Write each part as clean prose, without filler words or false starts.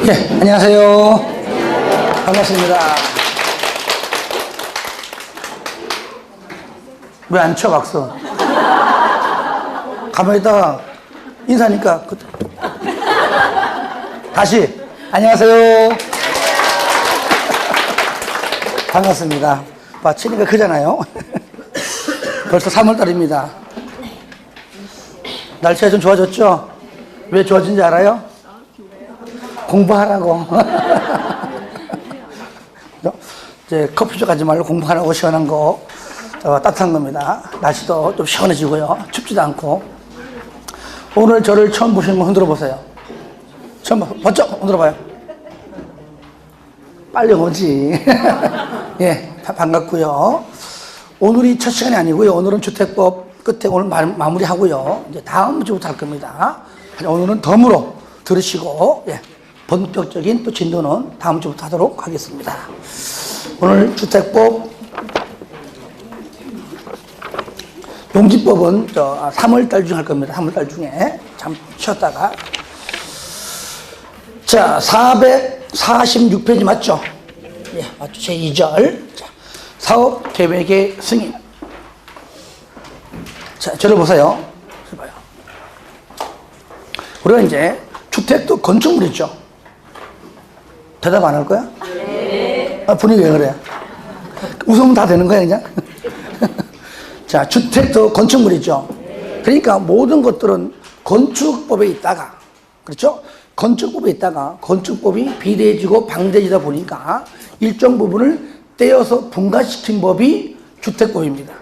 네, 안녕하세요. 반갑습니다. 왜 안 쳐, 박수? 가만히 있다가 인사하니까. 다시, 안녕하세요. 반갑습니다. 봐, 치니까 크잖아요. 벌써 3월달입니다. 날씨가 좀 좋아졌죠? 왜 좋아진지 알아요? 공부하라고. 이제 커피숍 가지 말고 공부하라고 시원한 거, 따뜻한 겁니다. 날씨도 좀 시원해지고요. 춥지도 않고. 오늘 저를 처음 보시는 분 흔들어 보세요. 처음 번쩍 흔들어 봐요. 빨리 오지. 예, 반갑고요. 오늘이 첫 시간이 아니고요. 오늘은 주택법 끝에 오늘 마무리하고요. 이제 다음 주부터 할 겁니다. 오늘은 덤으로 들으시고, 예, 본격적인 또 진도는 다음 주부터 하도록 하겠습니다. 오늘 주택법 용지법은 3월달 중에 할 겁니다. 3월달 중에 잠 쉬었다가. 자, 446페이지 맞죠? 예, 맞죠? 제2절. 사업계획의 승인. 자, 저를 보세요. 봐요. 우리가 이제 주택도 건축물이죠. 대답 안 할 거야? 네. 아, 분위기 왜 그래? 웃으면 다 되는 거야, 그냥? 자, 주택도 건축물이죠. 그러니까 모든 것들은 건축법에 있다가, 그렇죠? 건축법에 있다가 건축법이 비대해지고 방대해지다 보니까 일정 부분을 떼어서 분가시킨 법이 주택법입니다.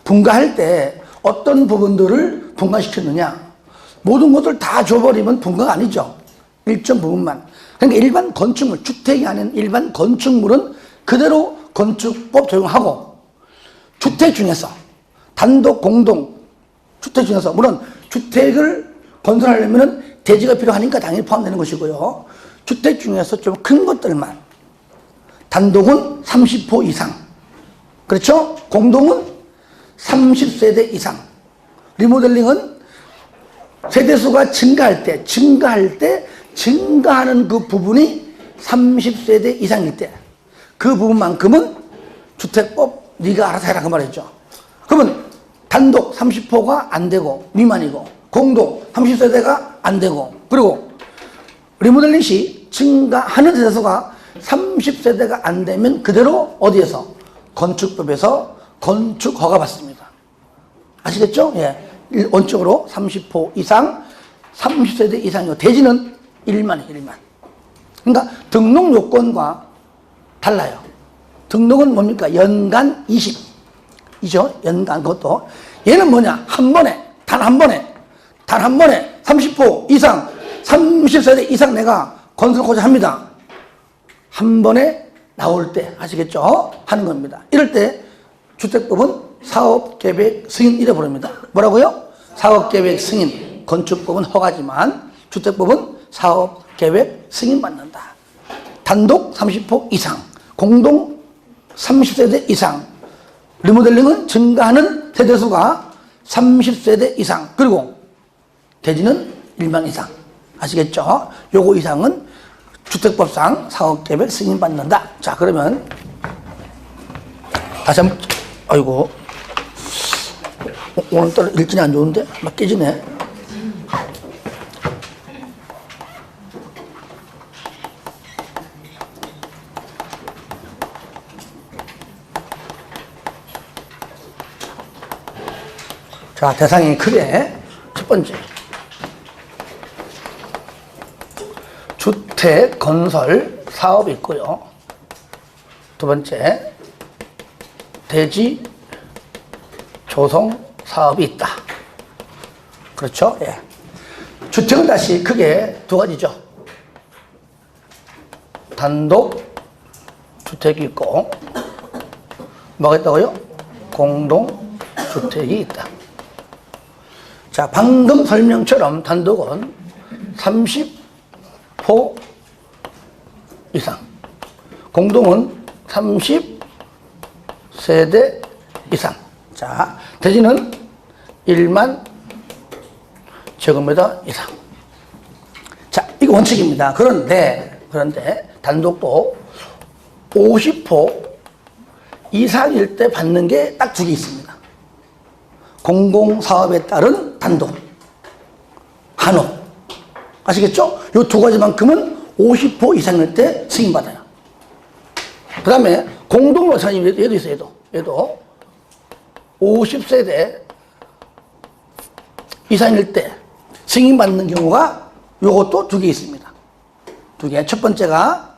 분가할 때 어떤 부분들을 분가시켰느냐? 모든 것을 다 줘버리면 분가가 아니죠. 일정 부분만. 그러니까 일반 건축물, 주택이 아닌 일반 건축물은 그대로 건축법 적용하고, 주택 중에서 단독, 공동, 주택 중에서 물론 주택을 건설하려면 대지가 필요하니까 당연히 포함되는 것이고요. 주택 중에서 좀 큰 것들만, 단독은 30호 이상, 그렇죠? 공동은 30세대 이상, 리모델링은 세대수가 증가하는 그 부분이 30세대 이상일 때, 그 부분만큼은 주택법 네가 알아서 해라 그 말이죠. 그러면 단독 30호가 안 되고 미만이고, 공동 30세대가 안 되고, 그리고 리모델링 시 증가하는 세대수가 30세대가 안 되면 그대로 어디에서? 건축법에서 건축 허가 받습니다. 아시겠죠? 예. 원칙으로 30호 이상, 30세대 이상이고, 대지는 1만이에요, 1만. 그러니까 등록 요건과 달라요. 등록은 뭡니까? 연간 20. 이죠? 연간 그것도. 얘는 뭐냐? 단 한 번에 30호 이상, 30세대 이상 내가 건설하고자 합니다. 한 번에 나올 때, 아시겠죠? 하는 겁니다. 이럴 때 주택법은 사업계획 승인 이래 부릅니다. 뭐라고요? 사업계획 승인. 건축법은 허가지만 주택법은 사업계획 승인 받는다. 단독 30호 이상, 공동 30세대 이상, 리모델링은 증가하는 세대수가 30세대 이상, 그리고 대지는 1만 이상. 아시겠죠? 요거 이상은 주택법상 사업계획 승인 받는다. 자, 그러면 다시 한번. 아이고, 오늘따라 일진이 안 좋은데? 막 깨지네. 자, 대상이 크게 첫 번째, 주택 건설 사업이 있고요. 두 번째, 대지 조성 사업이 있다. 그렇죠? 예. 주택은 다시 크게 두 가지죠. 단독 주택이 있고, 뭐가 있다고요? 공동 주택이 있다. 자, 방금 설명처럼 단독은 30호 이상, 공동은 30세대 이상. 자, 대지는 1만 제곱미터 이상. 자, 이게 원칙입니다. 그런데 단독도 50호 이상일 때 받는 게 딱 두 개 있습니다. 공공사업에 따른 단독, 한옥. 아시겠죠? 이 두 가지만큼은 50호 이상일 때 승인받아요. 그 다음에 공동묘사님, 얘도 있어요, 얘도. 50세대 이상일 때 승인받는 경우가 요것도 두 개 있습니다. 두 개. 첫 번째가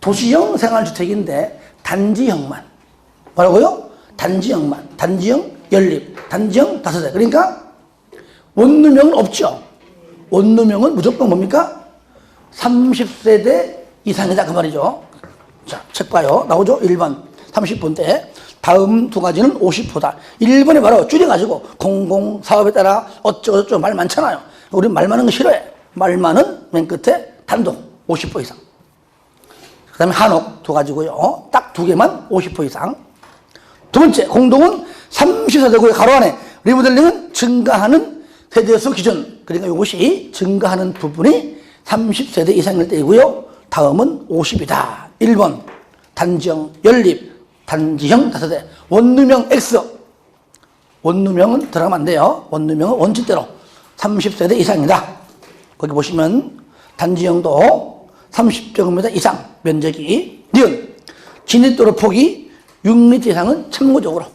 도시형 생활주택인데 단지형만. 뭐라고요? 단지형만. 단지형 연립. 단지형 5대. 그러니까 원룸형은 없죠. 원룸형은 무조건 뭡니까? 30세대 이상이다 그 말이죠. 자, 책 봐요. 나오죠? 1번 30분대. 다음 두 가지는 50호다. 1번에 바로 줄여가지고 공공사업에 따라 어쩌고저쩌고 말 많잖아요. 우리 말 많은 거 싫어해. 말 많은 맨 끝에 단독 50호 이상. 그 다음에 한옥 두 가지고요. 딱 두 개만 50호 이상. 두 번째, 공동은 30세대고요. 가로 안에 리모델링은 증가하는 세대수 기준. 그러니까 이것이 증가하는 부분이 30세대 이상일 때이고요. 다음은 50이다. 1번 단지형 연립. 단지형 5대. 원룸형 X. 원룸형은 들어가면 안 돼요. 원룸형은 원칙대로 30세대 이상이다. 거기 보시면 단지형도 30제곱미터 이상 면적이 니은 진입도로 폭이 6m 이상은 참고적으로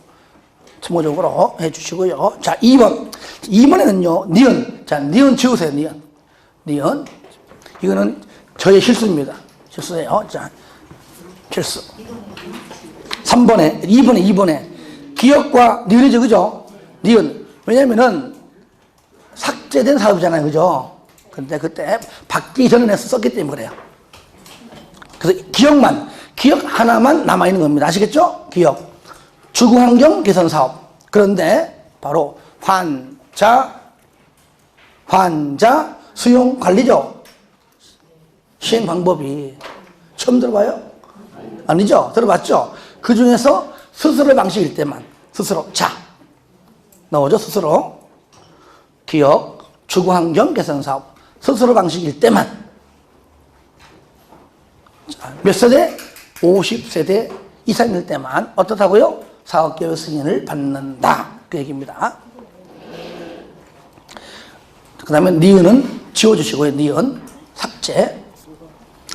해주시고요. 자, 2번에는요 니은. 자, 니은 지우세요. 니은. 이거는 저의 실수입니다. 실수예요. 자, 실수. 2번에 기억과 니은이죠, 그죠? 니은. 왜냐면은 삭제된 사업이잖아요, 그죠? 근데 그때 받기 전에 내서 썼기 때문에 그래요. 그래서 기억 하나만 남아있는 겁니다. 아시겠죠? 기억. 주거환경 개선 사업. 그런데 바로 환자 수용 관리죠. 시행 방법이 처음 들어봐요? 아니죠? 들어봤죠? 그 중에서 스스로 방식일 때만, 스스로. 자, 나오죠? 스스로. 기업, 주거환경 개선 사업. 스스로 방식일 때만. 자, 몇 세대? 50세대 이상일 때만. 어떻다고요? 사업계획 승인을 받는다. 그 얘기입니다. 그 다음에 니은은 지워주시고요. 니은. 삭제.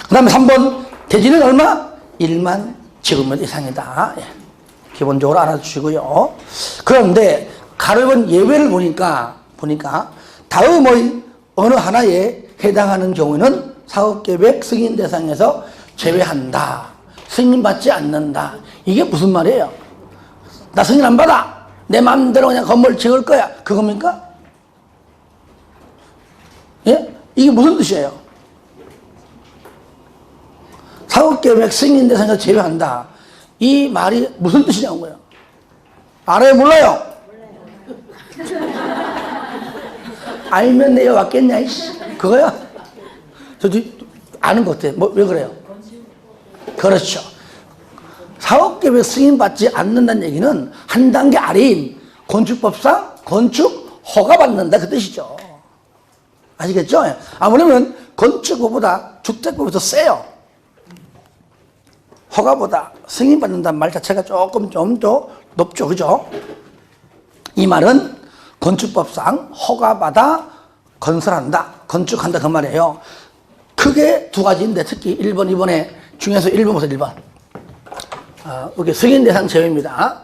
그 다음에 3번. 대지는 얼마? 1만 제곱미터 이상이다. 예. 기본적으로 알아주시고요. 그런데 가로번 예외를 보니까 다음의 어느 하나에 해당하는 경우에는 사업계획 승인 대상에서 제외한다. 승인받지 않는다. 이게 무슨 말이에요? 나 승인 안 받아. 내 마음대로 그냥 건물 지을 거야. 그겁니까? 예? 이게 무슨 뜻이에요? 사업계획 승인 대상에서 제외한다. 이 말이 무슨 뜻이냐고요? 알아요? 몰라요? 알면 내가 왔겠냐, 이씨. 그거야? 저도 아는 것 같아요. 왜 그래요? 그렇죠. 사업계획 승인받지 않는다는 얘기는 한 단계 아래인 건축법상 건축 허가받는다 그 뜻이죠. 아시겠죠? 아무래도 건축법보다 주택법이 더 세요. 허가보다 승인받는다는 말 자체가 좀 더 높죠. 그죠? 이 말은 건축법상 허가받아 건설한다, 건축한다 그 말이에요. 크게 두 가지인데 특히 1번, 2번에 중에서 1번 보세요. 1번. 여기 승인 대상 제외입니다.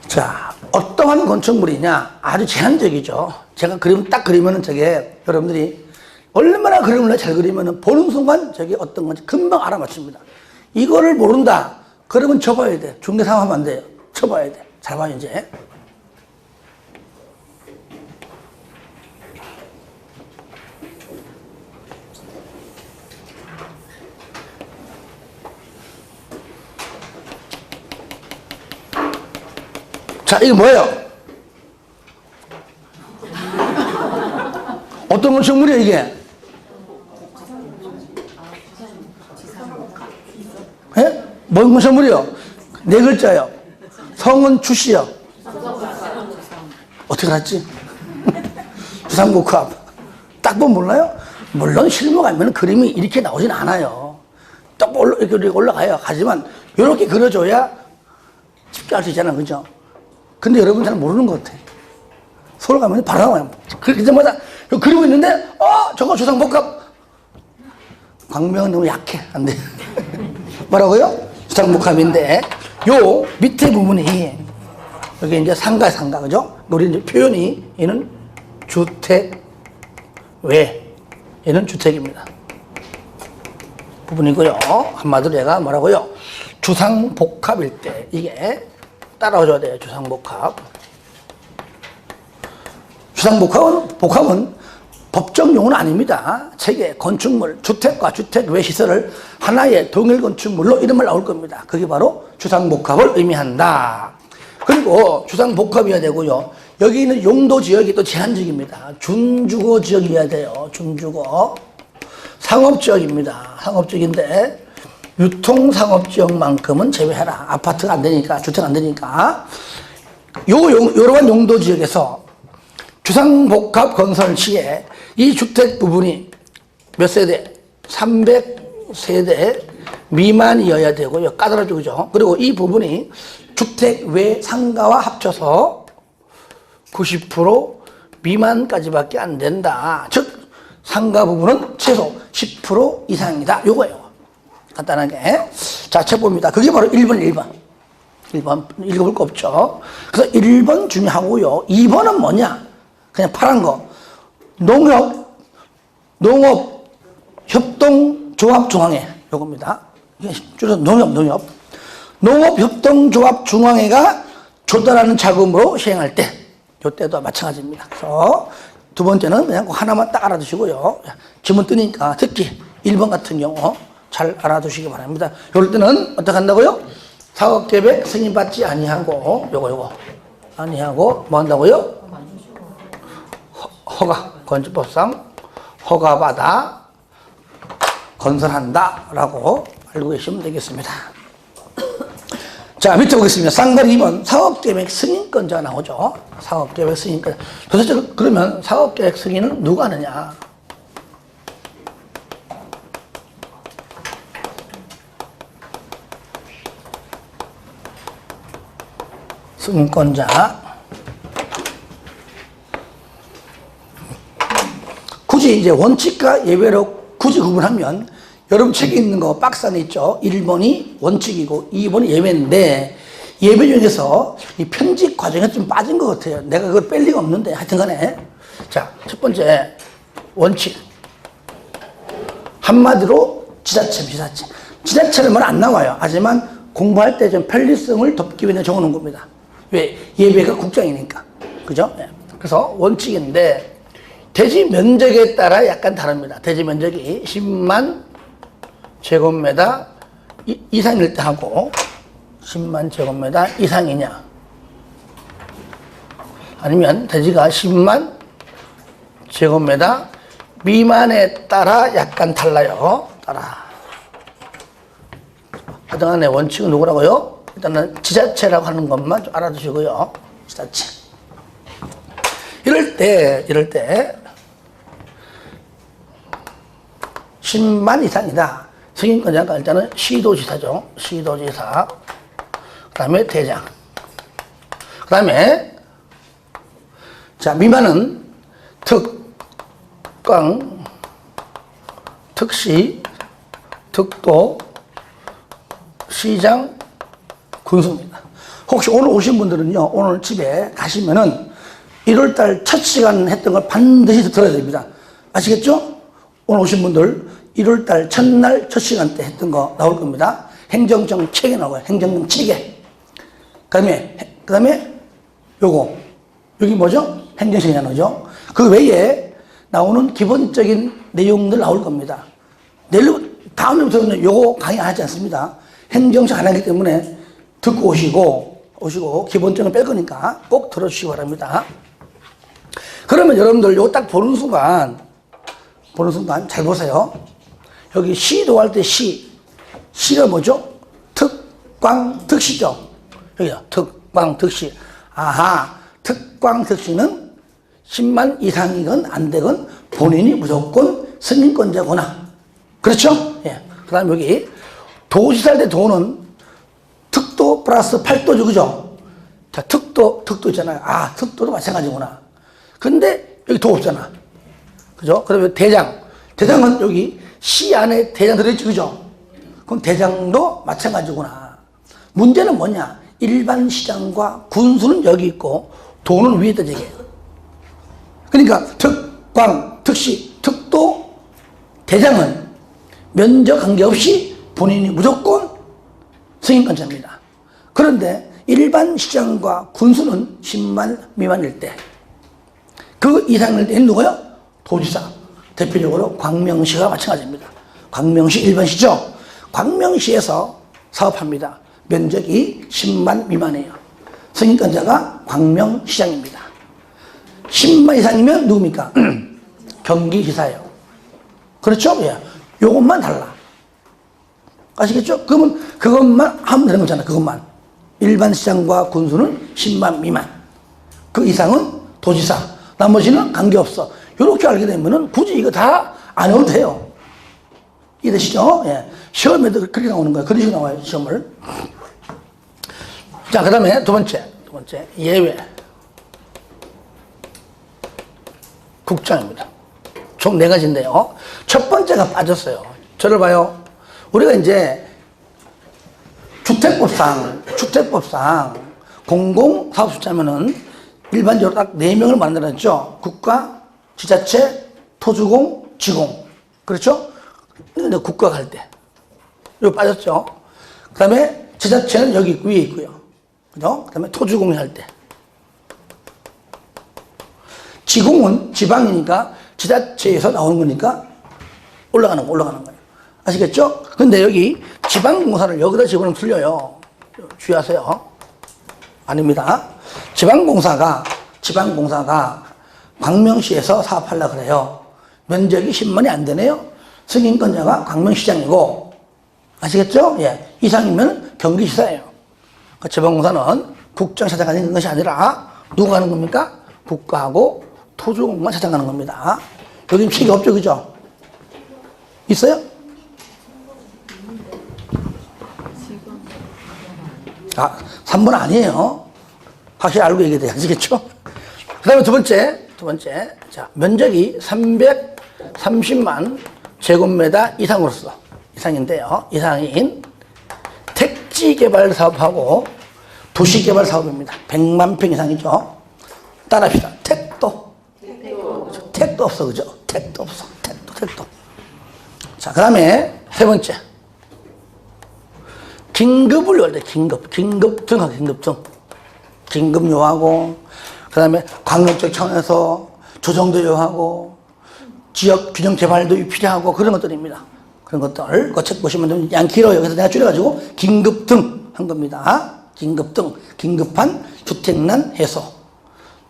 자, 어떠한 건축물이냐? 아주 제한적이죠. 제가 딱 그리면은 저게 여러분들이 얼마나 그림을 잘 그리면은 보는 순간 저게 어떤 건지 금방 알아맞힙니다. 이거를 모른다. 그러면 쳐봐야 돼. 중개상하면 안 돼요. 쳐봐야 돼. 잘 봐요, 이제. 자, 이게 뭐예요? 어떤 건축물이에요, 이게? 뭔 건설물이요? 네 글자요. 성은 주시요. 어떻게 알았지? 주상복합. 딱 보면 몰라요? 물론 실무가면 그림이 이렇게 나오진 않아요. 딱 이렇게 올라가요. 하지만 이렇게 그려줘야 쉽게 알 수 있잖아. 그죠? 근데 여러분 잘 모르는 것 같아. 서울 가면 바로 나와요. 그렇게 때마다 그리고 있는데, 저거 주상복합. 광명은 너무 약해. 안 돼. 뭐라고요? 주상복합인데, 요 밑에 부분이, 여기 이제 상가, 그죠? 우리 이제 표현이, 얘는 주택, 얘는 주택입니다. 부분이고요. 한마디로 얘가 뭐라고요? 주상복합일 때, 이게 따라와줘야 돼요. 주상복합. 복합은 법정 용어는 아닙니다. 책에 건축물, 주택과 주택 외 시설을 하나의 동일 건축물로 이름을 나올 겁니다. 그게 바로 주상복합을 의미한다. 그리고 주상복합이어야 되고요. 여기 있는 용도 지역이 또 제한적입니다. 준주거 지역이어야 돼요. 준주거. 상업지역입니다. 상업지역인데 유통상업지역만큼은 제외해라. 아파트가 안 되니까, 주택 안 되니까. 요러한 용도 지역에서 주상복합 건설 시에 이 주택 부분이 몇 세대? 300세대 미만이어야 되고요. 까다롭죠, 그죠? 그리고 이 부분이 주택 외 상가와 합쳐서 90% 미만까지밖에 안 된다. 즉, 상가 부분은 최소 10% 이상이다. 요거예요. 간단하게. 자, 책 봅니다. 그게 바로 1번. 1번. 읽어볼 거 없죠. 그래서 1번 중요하고요. 2번은 뭐냐? 그냥 파란 거. 농업협동조합중앙회. 요겁니다. 이게 줄여서 농업협동조합중앙회가 조달하는 자금으로 시행할 때, 요 때도 마찬가지입니다. 그래서 두 번째는 그냥 하나만 딱 알아두시고요. 지문 뜨니까 특히 1번 같은 경우 잘 알아두시기 바랍니다. 이럴 때는 어떻게 한다고요? 사업계획 승인받지 아니하고, 요거. 아니하고, 뭐 한다고요? 허가, 건축법상 허가받아 건설한다 라고 알고 계시면 되겠습니다. 자, 밑에 보겠습니다. 쌍다리 2번 사업계획 승인권자가 나오죠. 사업계획 승인권자. 도대체 그러면 사업계획 승인은 누가 하느냐? 승인권자. 굳이 이제 원칙과 예외로 굳이 구분하면 여러분 책에 있는 거 박스 안에 있죠. 1번이 원칙이고 2번이 예외인데 예외 중에서 이 편집 과정에 좀 빠진 것 같아요. 내가 그걸 뺄 리가 없는데 하여튼 간에. 자, 첫 번째 원칙. 한마디로 지자체. 지자체는 말 안 나와요. 하지만 공부할 때 좀 편리성을 덮기 위해 적어놓은 겁니다. 왜? 예외가 국장이니까. 그죠? 그래서 원칙인데 대지 면적에 따라 약간 다릅니다. 대지 면적이 10만 제곱미터 이상일 때 하고 10만 제곱미터 이상이냐 아니면 대지가 10만 제곱미터 미만에 따라 약간 달라요. 그동안의 원칙은 누구라고요? 일단은 지자체라고 하는 것만 좀 알아두시고요. 지자체. 이럴 때 10만 이상이다. 승인권자가 일단은 시도지사죠. 시도지사. 그 다음에 대장. 그 다음에, 자, 미만은 특강, 특시, 특도, 시장, 군수입니다. 혹시 오늘 오신 분들은요, 오늘 집에 가시면은 1월달 첫 시간 했던 걸 반드시 들어야 됩니다. 아시겠죠? 오늘 오신 분들 1월달 첫날 첫 시간 때 했던 거 나올 겁니다. 행정정 체계 나와요. 행정정 체계. 그 다음에 요거. 여기 뭐죠? 행정시계 나오죠? 그 외에 나오는 기본적인 내용들 나올 겁니다. 내일, 다음부터는 요거 강의 안 하지 않습니다. 행정시 안 하기 때문에 듣고 오시고 기본적으로 뺄 거니까 꼭 들어주시기 바랍니다. 그러면 여러분들 요거 딱 보는 순간 잘 보세요. 여기 시도 할 때 시가 뭐죠? 특, 특광특시죠. 여기요. 특광특시. 아하, 특광특시는 10만 이상이건 안 되건 본인이 무조건 승인권자구나. 그렇죠? 예. 그 다음에 여기 도지사 때 도는 특도 플러스 8도죠. 그죠? 자, 특도 있잖아요. 아, 특도도 마찬가지구나. 근데 여기 도 없잖아. 그죠? 그러면 대장은 여기 시 안에 대장 들어있지. 그죠? 그럼 대장도 마찬가지구나. 문제는 뭐냐? 일반 시장과 군수는 여기 있고 도는 위에 있다 얘기예요. 그러니까 특광, 특시, 특도, 대장은 면적 관계없이 본인이 무조건 승인권자입니다. 그런데 일반 시장과 군수는 10만 미만일 때, 그 이상일 때는 누구요? 도지사. 대표적으로 광명시가 마찬가지입니다. 광명시 일반시죠. 광명시에서 사업합니다. 면적이 10만 미만이에요. 승인권자가 광명시장입니다. 10만 이상이면 누굽니까? 경기지사예요. 그렇죠? 예. 요것만 달라. 아시겠죠? 그러면 그것만 하면 되는 거잖아. 그것만. 일반 시장과 군수는 10만 미만. 그 이상은 도지사. 나머지는 관계없어. 이렇게 알게 되면은 굳이 이거 다 안 해도 돼요. 이해되시죠? 예. 시험에도 그렇게 나오는 거예요. 그런 식으로 나와요, 시험을. 자, 그 다음에 두 번째, 예외. 국장입니다. 총 4가지인데요. 첫 번째가 빠졌어요. 저를 봐요. 우리가 이제 주택법상 공공사업수자면은 일반적으로 딱 4명을 만들었죠. 국가, 지자체, 토주공, 지공. 그렇죠? 근데 국가가 할 때. 이거 빠졌죠. 그 다음에 지자체는 여기 위에 있고요. 그죠? 그 다음에 토주공이 할 때. 지공은 지방이니까 지자체에서 나오는 거니까 올라가는 거예요. 아시겠죠? 근데 여기 지방공사를 여기다 집어넣으면 틀려요. 주의하세요. 아닙니다. 지방공사가 광명시에서 사업하려고 그래요. 면적이 10만이 안 되네요. 승인권자가 광명시장이고, 아시겠죠? 예. 이상이면 경기지사예요. 그러니까 지방공사는 국장 찾아가는 것이 아니라 누가 하는 겁니까? 국가하고 토주공만 찾아가는 겁니다. 여기는 책이 없죠, 그죠? 있어요? 아, 3번 아니에요. 확실히 알고 얘기해야 돼. 아시겠죠? 그 다음에 두 번째. 자, 면적이 330만 제곱미터 이상인데요. 이상인 택지개발 사업하고 도시개발 사업입니다. 100만 평 이상이죠. 따라합시다. 택도 없어. 그죠? 택도 없어. 택도. 자, 그 다음에 세 번째. 긴급을 요할 때, 긴급등. 긴급 요하고, 그 다음에 광역적 차원에서 조정도 요하고, 지역 균형 개발도 필요하고, 그런 것들입니다. 그런 것들, 그 책 보시면 좀 양 길어요. 그래서 내가 줄여가지고, 긴급등 한 겁니다. 긴급등, 긴급한 주택난 해소,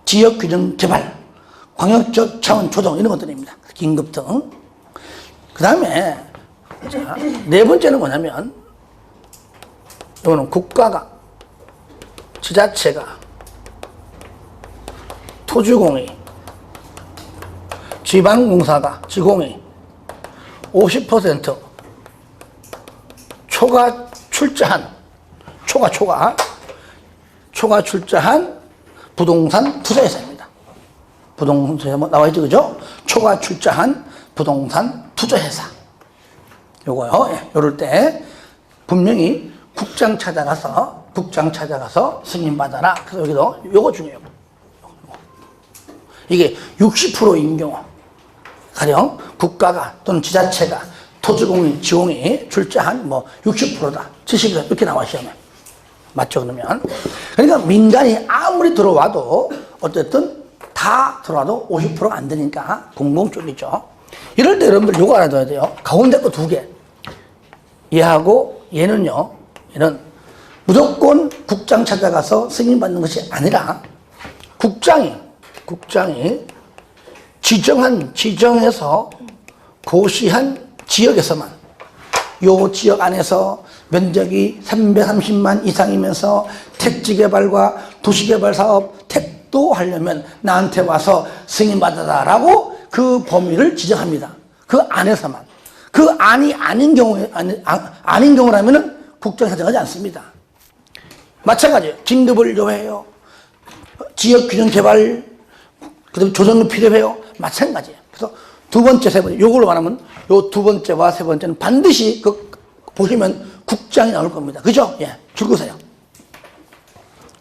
지역 균형 개발, 광역적 차원 조정, 이런 것들입니다. 긴급등. 그 다음에, 자, 네 번째는 뭐냐면, 이거는 국가가, 지자체가, 토주공이, 지방공사가, 지공이 50% 초과 출자한 부동산 투자회사입니다. 부동산에 나와 있죠, 그죠? 초과 출자한 부동산 투자회사. 요거요. 예, 요럴 때 분명히 국장 찾아가서 승인받아라. 그래서 여기도 요거 중요해요. 이게 60%인 경우, 가령 국가가 또는 지자체가 토지공인, 지공이 출자한 60%다, 70%다 이렇게 나와 시험에. 맞죠? 그러니까 민간이 아무리 들어와도 어쨌든 다 들어와도 50%가 안 되니까 공공 쪽이죠. 이럴 때 여러분들 요거 알아둬야 돼요. 가운데 거 2개. 얘하고 얘는 무조건 국장 찾아가서 승인받는 것이 아니라 국장이 지정해서 고시한 지역에서만 요 지역 안에서 면적이 330만 이상이면서 택지 개발과 도시 개발 사업 택도 하려면 나한테 와서 승인받아라라고 그 범위를 지정합니다. 그 안에서만. 그 안이 아닌 경우에, 아닌 경우라면은 국정에 사정하지 않습니다. 마찬가지예요. 긴급을 요해요. 지역 균형 개발, 그다음에 조정도 필요해요. 마찬가지예요. 그래서 두 번째, 세 번째, 요걸로 말하면 요 두 번째와 세 번째는 반드시 보시면 국장이 나올 겁니다. 그죠? 예. 줄거세요.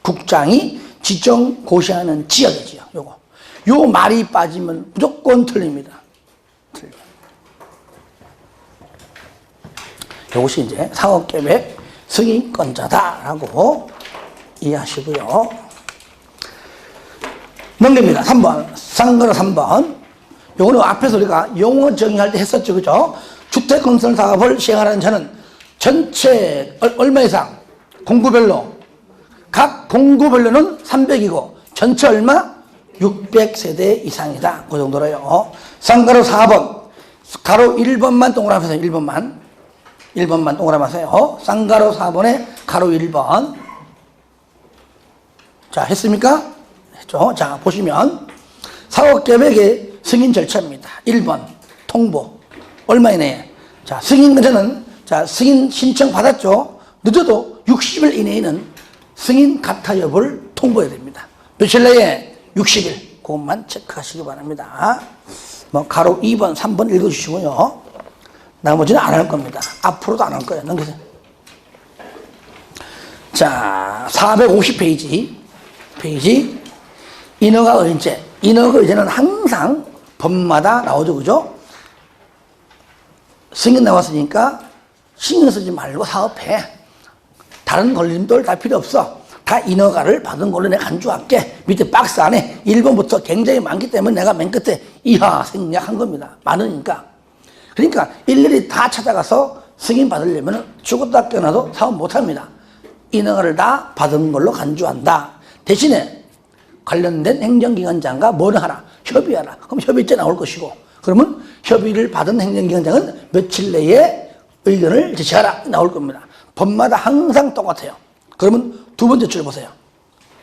국장이 지정 고시하는 지역이지요. 요거. 요 말이 빠지면 무조건 틀립니다. 틀려. 요것이 이제 사업계획 승인권자다라고 이해하시고요. 넘깁니다. 3번. 상가로 3번. 요거는 앞에서 우리가 용어 정의할 때 했었죠. 그죠? 주택건설 사업을 시행하는 자는 전체 얼마 이상? 공구별로. 각 공구별로는 300이고 전체 얼마? 600세대 이상이다. 그 정도로요. 상가로 4번. 가로 1번만 동그라미 하세요. 1번만. 1번만 동그라미 하세요. 쌍가로 4번에 가로 1번. 자, 했습니까? 했죠. 자, 보시면 사업계획의 승인 절차입니다. 1번 통보. 얼마 이내에? 자, 승인권자는 자, 승인 신청 받았죠. 늦어도 60일 이내에는 승인 가타 여부를 통보해야 됩니다. 며칠 내에? 60일. 그것만 체크하시기 바랍니다. 뭐 가로 2번, 3번 읽어주시고요. 나머지는 안 할 겁니다. 앞으로도 안 할 거예요. 넘기세요. 자, 450페이지. 인허가 의제. 인허가 의제는 항상 법마다 나오죠. 그죠? 승인 나왔으니까 신경 쓰지 말고 사업해. 다른 걸림돌 다 필요 없어. 다 인허가를 받은 걸로 내가 간주할게. 밑에 박스 안에 1번부터 굉장히 많기 때문에 내가 맨 끝에 이하 생략한 겁니다. 많으니까. 그러니까 일일이 다 찾아가서 승인 받으려면 죽었다 깨어나도 사업 못합니다. 인허가를 다 받은 걸로 간주한다. 대신에 관련된 행정기관장과 뭐를 하라? 협의하라. 그럼 협의체 나올 것이고, 그러면 협의를 받은 행정기관장은 며칠 내에 의견을 제시하라 나올 겁니다. 법마다 항상 똑같아요. 그러면 두 번째 줄 보세요.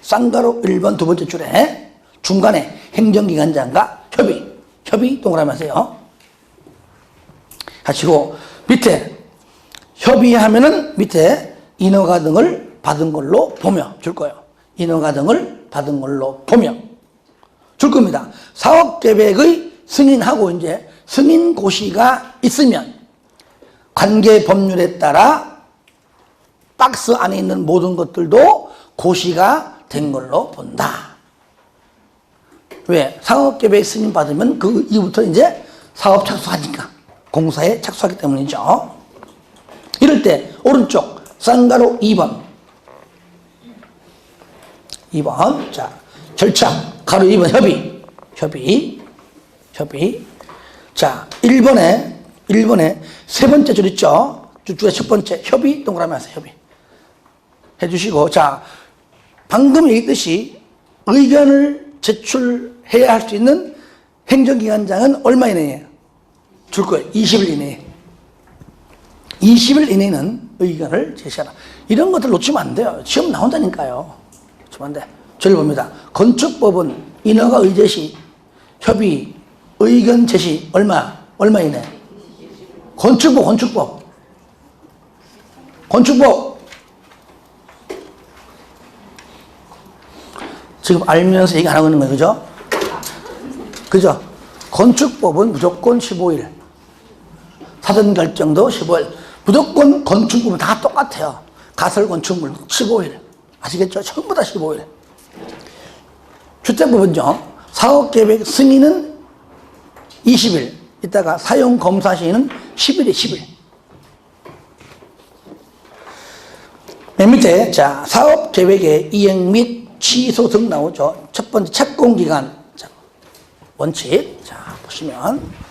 쌍가로 1번 두 번째 줄에 중간에 행정기관장과 협의 동그라미 하세요. 하시고 밑에 협의하면은 밑에 인허가 등을 받은 걸로 보며 줄 거예요. 인허가 등을 받은 걸로 보며 줄 겁니다. 사업계획의 승인하고 이제 승인 고시가 있으면 관계 법률에 따라 박스 안에 있는 모든 것들도 고시가 된 걸로 본다. 왜? 사업계획 승인 받으면 그 이후부터 이제 사업 착수하니까. 공사에 착수하기 때문이죠. 이럴 때 오른쪽 쌍가로 2번. 자, 절차 가로 2번 협의. 자, 1번에 세 번째 줄 있죠. 줄의 첫 번째 협의 동그라미 하세요. 협의 해주시고, 자, 방금 얘기했듯이 의견을 제출해야 할 수 있는 행정기관장은 얼마 이내에 줄 거예요. 20일 이내에. 20일 이내는 의견을 제시하라. 이런 것들 놓치면 안 돼요. 시험 나온다니까요. 놓치면 안 돼. 저를 봅니다. 건축법은 인허가 의제 시 협의 의견 제시 얼마 이내? 건축법. 지금 알면서 얘기 안 하고 있는 거예요. 그죠? 건축법은 무조건 15일. 사전 결정도 15일. 무조건 건축법은 다 똑같아요. 가설 건축물 15일. 아시겠죠? 전부 다 15일. 주택법은요, 사업계획 승인은 20일. 이따가 사용 검사 시에는 10일에 10일. 맨 밑에, 자, 사업계획의 이행 및 취소 등 나오죠. 첫 번째, 착공기간. 자, 원칙. 자, 보시면.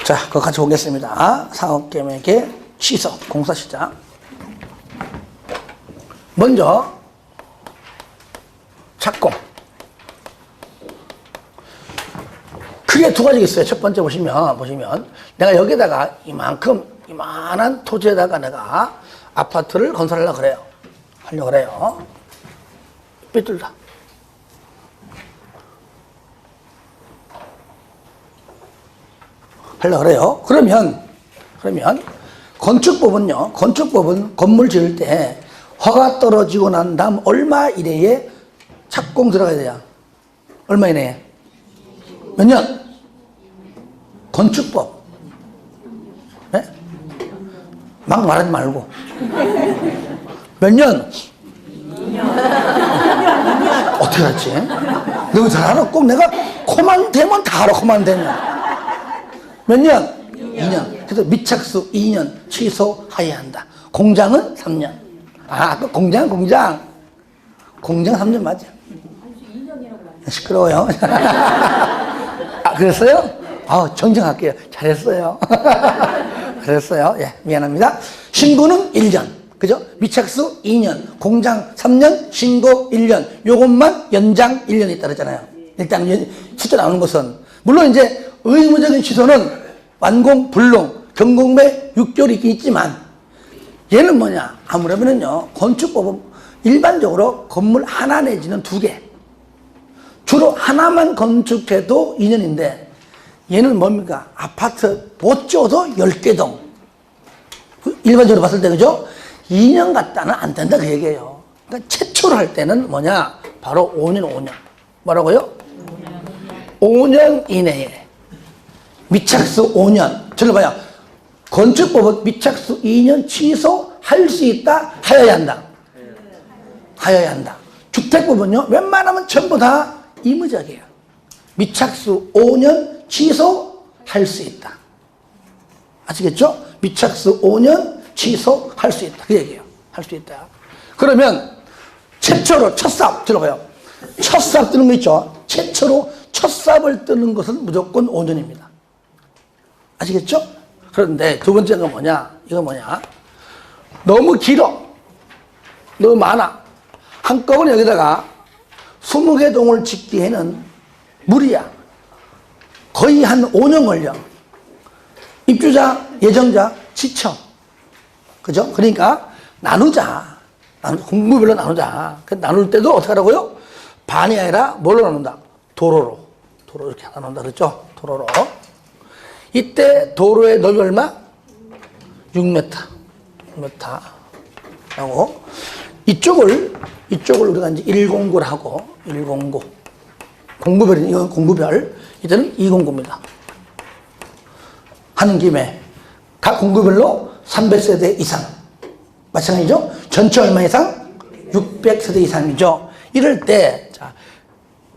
자, 그거 같이 보겠습니다. 사업계획의 취소, 공사 시작. 먼저, 착공. 크게 두 가지가 있어요. 첫 번째 보시면 내가 여기다가 이만한 토지에다가 내가 아파트를 건설하려고 그래요. 삐뚤다. 하려고 그래요. 그러면 건축법은 건물 지을 때 허가 떨어지고 난 다음 얼마 이내에 착공 들어가야 돼요? 얼마 이내에? 몇 년? 건축법. 네? 막 말하지 말고. 몇 년? 어떻게 알았지? 너무 잘 알아. 꼭 내가 코만 대면 다 알아. 코만 대면. 몇 년? 2년. 그래서 미착수 2년 취소해야 한다. 공장은 3년. 그 공장 3년 맞아. 시끄러워요. 그랬어요? 정정할게요. 잘했어요. 그랬어요. 예, 미안합니다. 신고는 1년. 그죠? 미착수 2년, 공장 3년, 신고 1년. 요것만 연장 1년이 있다 그랬잖아요. 일단 숫자 나오는 것은. 물론 이제 의무적인 취소는 완공, 불능, 경공매 6개월이 있긴 있지만 얘는 뭐냐? 아무래도는요, 건축법은 일반적으로 건물 하나 내지는 2개. 주로 하나만 건축해도 2년인데 얘는 뭡니까? 아파트 못 지어도 10개동. 일반적으로 봤을 때, 그죠? 2년 갔다는 안 된다, 그 얘기예요. 그러니까 최초로 할 때는 뭐냐? 바로 5년. 뭐라고요? 5년 이내에. 미착수 5년. 저를 봐요. 건축법은 미착수 2년 취소할 수 있다, 하여야 한다. 하여야 한다. 주택법은요, 웬만하면 전부 다 의무적이에요. 미착수 5년 취소할 수 있다. 아시겠죠? 미착수 5년 취소할 수 있다. 그 얘기예요. 할 수 있다. 그러면 최초로 첫삽 들어가요. 첫삽 뜨는 거 있죠? 최초로 첫삽을 뜨는 것은 무조건 5년입니다. 아시겠죠? 그런데 두 번째가 뭐냐? 이거 뭐냐? 너무 길어. 너무 많아. 한꺼번에 여기다가 20개 동을 짓기에는 무리야. 거의 한 5년 걸려. 입주자, 예정자 지쳐. 그죠? 그러니까 나누자. 공부별로 나누자. 나눌 때도 어떻게 하라고요? 반이 아니라 뭘로 나눈다? 도로로 이렇게 나눈다. 그랬죠? 도로로. 이때 도로의 넓이 얼마? 6m. 6m. 하고 이쪽을 우리가 이제 109를 하고 109. 공구별이 이건 공구별. 이때는 209입니다. 하는 김에 각 공구별로 300세대 이상. 마찬가지죠? 전체 얼마 이상? 600세대 이상이죠. 이럴 때, 자,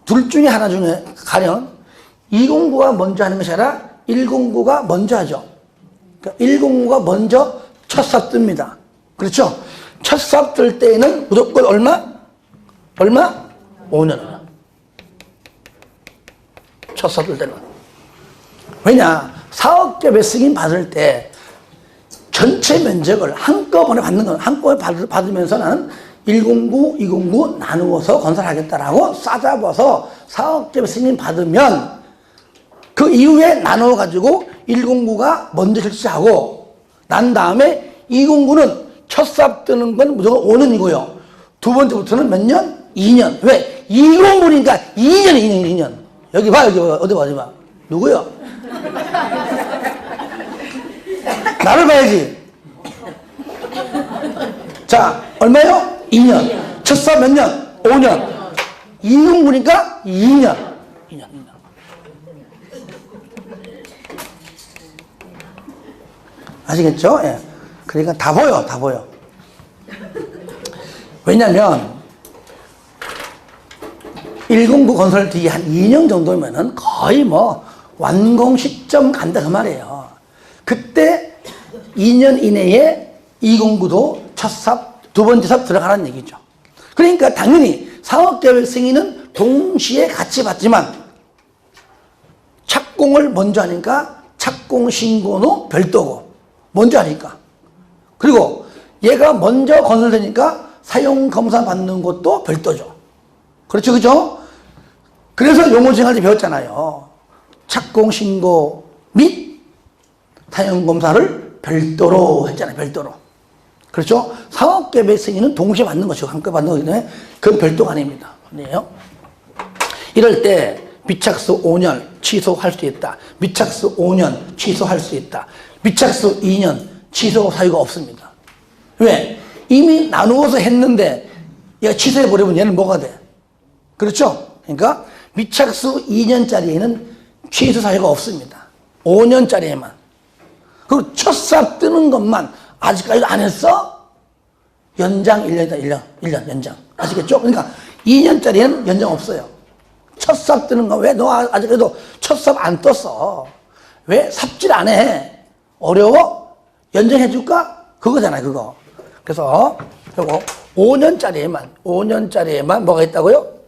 둘 중에 하나 중에 가령 209가 먼저 하는 것이 아니라 109가 먼저 하죠. 그러니까 109가 먼저 첫 삽 뜹니다. 그렇죠? 첫 삽 뜰 때에는 무조건 얼마? 5년. 첫 삽 뜰 때는. 왜냐? 사업계획 승인 받을 때 전체 면적을 한꺼번에 받는 건, 한꺼번에 받으면서 나는 109, 209 나누어서 건설하겠다라고 싸잡아서 사업계획 승인 받으면 그 이후에 나눠가지고 109가 먼저 실시하고 난 다음에 209는 첫 삽 뜨는 건 무조건 5년이고요. 두 번째부터는 몇 년? 2년. 왜? 209니까 2년. 여기 봐, 어디 봐, 어디 봐. 누구요? 나를 봐야지. 자, 얼마요? 2년. 첫 삽 몇 년? 5년. 209니까 2년. 아시겠죠? 예. 그러니까 다 보여. 왜냐면 109 건설 뒤에 한 2년 정도면은 거의 뭐 완공 시점 간다 그 말이에요. 그때 2년 이내에 209도 첫 삽, 두 번째 삽 들어가라는 얘기죠. 그러니까 당연히 사업계획 승인은 동시에 같이 받지만 착공을 먼저 하니까 착공 신고는 별도고 먼저 하니까. 그리고 얘가 먼저 건설되니까 사용 검사 받는 것도 별도죠. 그렇죠, 그죠? 그래서 용어 정할 때 배웠잖아요. 착공신고 및 사용검사를 별도로 했잖아요. 별도로. 그렇죠? 사업계획 승인은 동시에 받는 것이고 한꺼번에 받는 거기 때문에 그건 별도가 아닙니다. 아니에요? 이럴 때 미착수 5년 취소할 수 있다. 미착수 5년 취소할 수 있다. 미착수 2년 취소 사유가 없습니다. 왜? 이미 나누어서 했는데 얘가 취소해버리면 얘는 뭐가 돼? 그렇죠? 그러니까 미착수 2년짜리에는 취소 사유가 없습니다. 5년짜리에만. 그리고 첫 삽 뜨는 것만 아직까지도 안 했어? 연장 1년이다. 1년 연장. 아시겠죠? 그러니까 2년짜리는 연장 없어요. 첫 삽 뜨는 거 왜 너 아직까지도 첫 삽 안 떴어? 왜 삽질 안 해? 어려워? 연장해 줄까? 그거잖아요, 그거. 그래서 요거 5년짜리에만 뭐가 있다고요?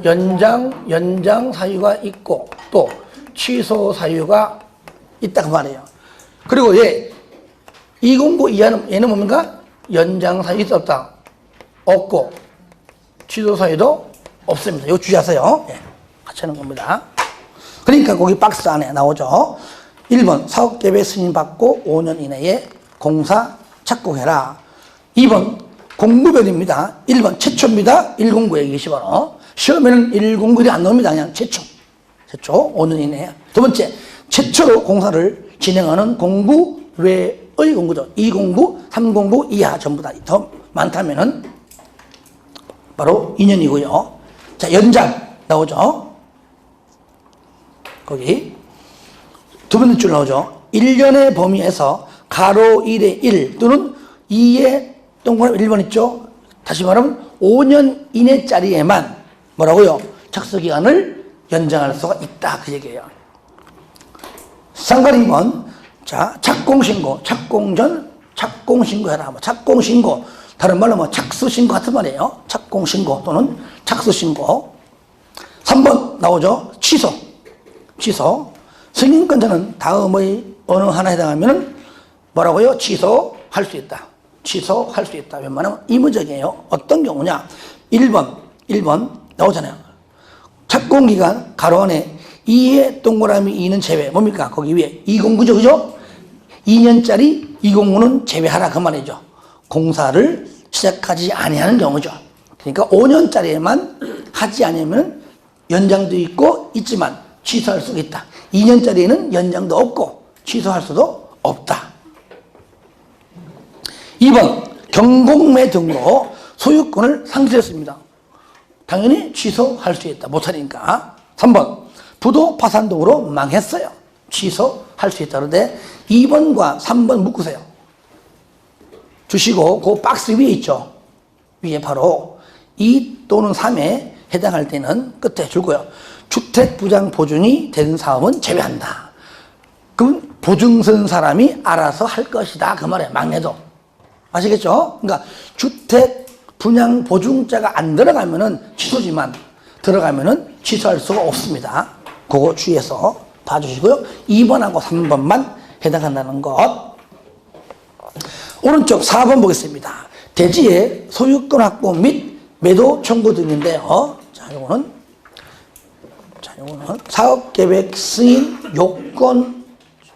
연장 사유가 있고 또 취소 사유가 있다 그 말이에요. 그리고 얘 209 이하는 얘는 뭡니까? 연장 사유 있었다. 없고 취소 사유도 없습니다. 이거 주의하세요. 예, 같이 하는 겁니다. 그러니까 거기 박스 안에 나오죠. 1번 사업계획 승인받고 5년 이내에 공사 착공해라. 2번 공부별입니다. 1번 최초입니다. 109에 20원. 시험에는 109이 안 나옵니다. 그냥 최초 5년 이내에. 두 번째 최초로 공사를 진행하는 공부 외의 공구죠. 209, 309 이하 전부 다 더 많다면은 바로 2년이고요. 자, 연장 나오죠. 거기 두 번째 줄 나오죠. 1년의 범위에서 가로 1의 1 또는 2의 동그라미 1번 있죠. 다시 말하면 5년 이내짜리에만 뭐라고요? 착수기간을 연장할 수가 있다 그 얘기예요. 상관 2번 자, 착공신고, 착공전, 착공신고해라. 착공신고, 다른 말로 착수신고 같은 말이에요. 착공신고 또는 착수신고. 3번 나오죠. 취소. 승인권자는 다음의 어느 하나에 해당하면 뭐라고요? 취소할 수 있다. 웬만하면 의무적이에요. 어떤 경우냐? 1번 나오잖아요. 착공기간 가로 안에 2의 동그라미 2는 제외. 뭡니까? 거기 위에 209죠. 그죠? 2년짜리 209는 제외하라 그 말이죠. 공사를 시작하지 아니하는 경우죠. 그러니까 5년짜리에만 하지 않으면 연장도 있지만 취소할 수가 있다. 2년짜리에는 연장도 없고 취소할 수도 없다. 2번 경공매 등으로 소유권을 상실했습니다. 당연히 취소할 수 있다. 못하니까. 3번 부도 파산 등으로 망했어요. 취소할 수 있다. 그런데 2번과 3번 묶으세요. 주시고 그 박스 위에 있죠. 위에 바로 2 또는 3에 해당할 때는 끝에 줄고요. 주택부장 보증이 된 사업은 제외한다. 그럼 보증 쓴 사람이 알아서 할 것이다. 그 말이에요. 막내도. 아시겠죠? 그러니까 주택 분양 보증자가 안 들어가면은 취소지만 들어가면은 취소할 수가 없습니다. 그거 주의해서 봐주시고요. 2번하고 3번만 해당한다는 것. 오른쪽 4번 보겠습니다. 대지의 소유권 확보 및 매도 청구 등인데요. 자, 요거는 사업계획 승인 요건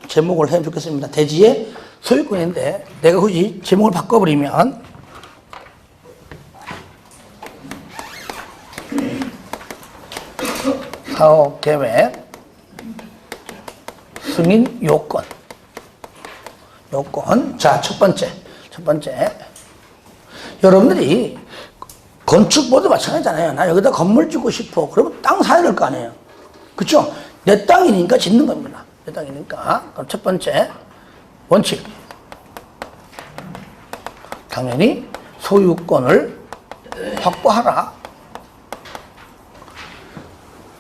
제목을 해주겠습니다. 대지의 소유권인데 내가 굳이 제목을 바꿔버리면 사업계획 승인 요건. 자, 첫 번째. 여러분들이 건축보도 마찬가지잖아요. 나 여기다 건물 짓고 싶어. 그러면 땅 사야 될 거 아니에요. 그쵸? 내 땅이니까 짓는 겁니다. 내 땅이니까. 그럼 첫 번째 원칙. 당연히 소유권을 확보하라.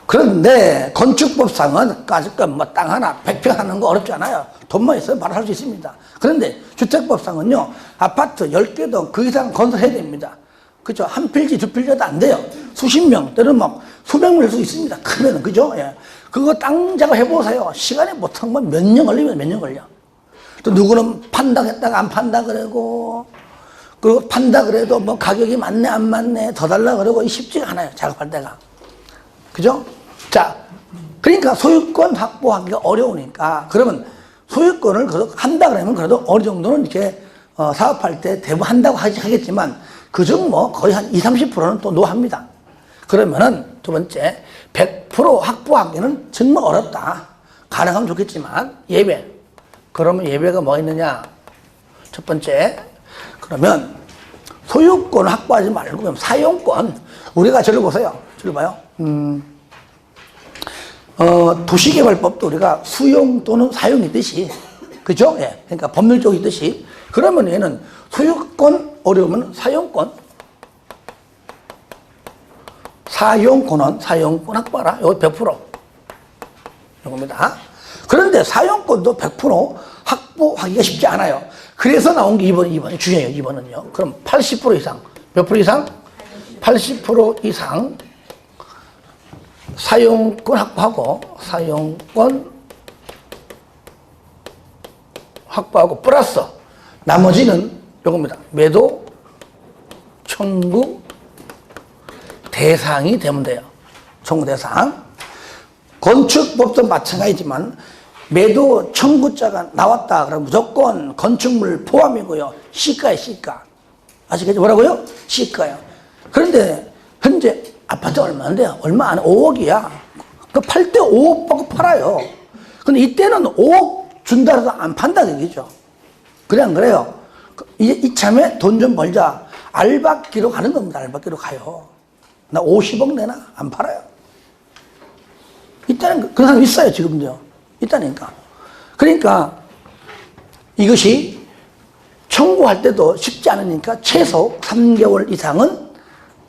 그런데 건축법상은 땅 하나 100평 하는 거 어렵지 않아요. 돈만 있으면 바로 할 수 있습니다. 그런데 주택법상은요, 아파트 10개도 그 이상 건설해야 됩니다. 그죠? 한 필지, 두 필지도 안 돼요. 수십 명, 때는 수백 명일 수 있습니다. 크면은, 그죠? 예. 그거 땅 작업해보세요. 시간이 못한 몇 년 걸리면 몇 년 걸려. 또 누구는 판다 했다가 안 판다 그러고, 그리고 판다 그래도 가격이 맞네, 안 맞네, 더 달라 그러고 쉽지가 않아요. 작업할 때가. 그죠? 자, 그러니까 소유권 확보하기가 어려우니까, 그러면 소유권을 한다 그러면 그래도 어느 정도는 이렇게 사업할 때 대부분 한다고 하겠지만, 그중 뭐 거의 한 20, 30%는 또 노합니다. 그러면은 두 번째, 100% 확보하기는 정말 어렵다. 가능하면 좋겠지만, 예배. 그러면 예배가 뭐 있느냐? 첫 번째, 그러면 소유권을 확보하지 말고 그럼 사용권. 우리가 저를 보세요. 저를 봐요. 도시개발법도 우리가 수용 또는 사용이 있듯이, 그죠? 예. 그러니까 법률적이 있듯이. 그러면 얘는 소유권 어려우면 사용권. 사용권 확보하라. 이거 100%. 이겁니다. 그런데 사용권도 100% 확보하기가 쉽지 않아요. 그래서 나온 게 2번이 중요해요. 2번은요. 그럼 80% 이상. 몇 프로 이상? 80% 이상 사용권 확보하고 플러스 나머지는 요겁니다. 매도 청구 대상이 되면 돼요. 청구 대상. 건축법도 마찬가지지만 매도 청구자가 나왔다 그러면 무조건 건축물 포함이고요. 시가예요, 시가. 아시겠죠? 뭐라고요? 시가요. 그런데 현재 아파트 얼마인데요? 얼마 안 해? 5억이야. 그 팔 때 5억 받고 팔아요. 근데 이때는 5억 준다 해서 안 판다 얘기죠. 그래 안 그래요? 이참에 돈 좀 벌자. 알박기로 가는 겁니다. 알박기로 가요. 나 50억 내나? 안 팔아요. 이때는 그런 사람 있어요. 지금요. 있다니까. 그러니까 이것이 청구할 때도 쉽지 않으니까 최소 3개월 이상은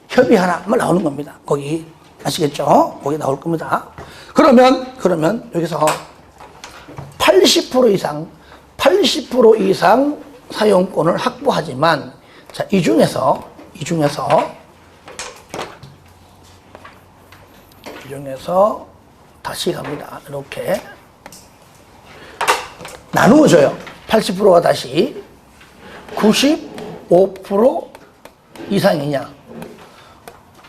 협의하라만 나오는 겁니다. 거기 아시겠죠? 거기 나올 겁니다. 그러면 여기서 80% 이상 사용권을 확보하지만, 자, 이 중에서 다시 갑니다. 이렇게 나누어줘요. 80%가 다시 95% 이상이냐,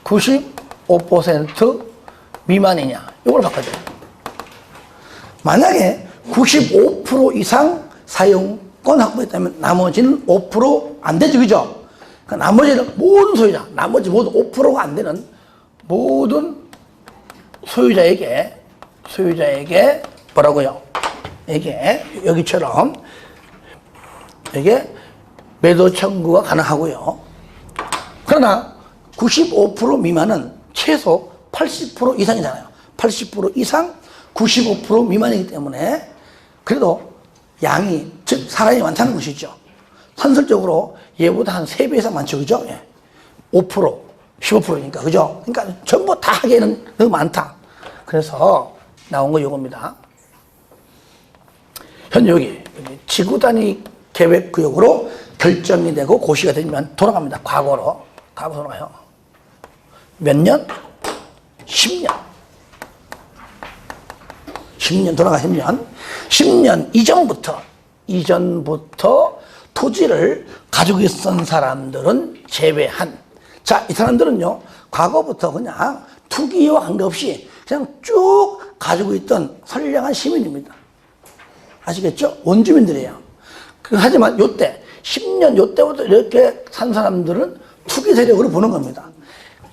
95% 미만이냐, 이걸 바꿔줘요. 만약에 95% 이상 사용권 확보했다면 나머지는 5% 안 되죠, 그죠? 그러니까 나머지는 모든 소유자, 나머지 모두 5%가 안 되는 모든 소유자에게 뭐라고요? 이게 여기처럼 이게 매도 청구가 가능하고요. 그러나 95% 미만은 최소 80% 이상이잖아요. 80% 이상 95% 미만이기 때문에 그래도 양이, 즉 사람이 많다는 것이죠. 산술적으로 얘보다 한 3배 이상 많죠, 그죠? 예. 5%, 15%니까, 그죠? 그러니까 전부 다 하기에는 너무 많다. 그래서 나온 거 이겁니다. 현재 여기 지구 단위 계획 구역으로 결정이 되고 고시가 되면 돌아갑니다. 과거로 돌아가요. 몇 년? 10년. 10년 돌아가 10년 이전부터 토지를 가지고 있었던 사람들은 제외한. 자, 이 사람들은요, 과거부터 그냥 투기와 관계없이 그냥 쭉 가지고 있던 선량한 시민입니다. 아시겠죠? 원주민들이에요. 하지만 요때, 10년 요때부터 이렇게 산 사람들은 투기 세력으로 보는 겁니다.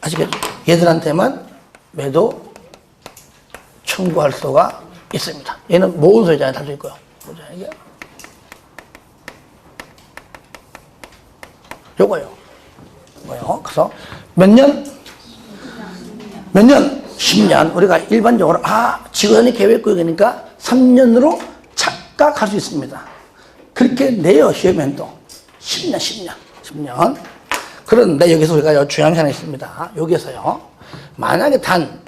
아시겠죠? 얘들한테만 매도 청구할 수가 있습니다. 얘는 모든 소유자에 달려 있고요. 보자, 이게. 요거요. 뭐요? 그래서 몇 년? 10년. 우리가 일반적으로, 지구단위 계획구역이니까 3년으로 착각할 수 있습니다. 그렇게 내요, 시험엔 또. 10년. 그런데 여기서 우리가 중요한 게 하나 있습니다. 여기서요. 만약에 단,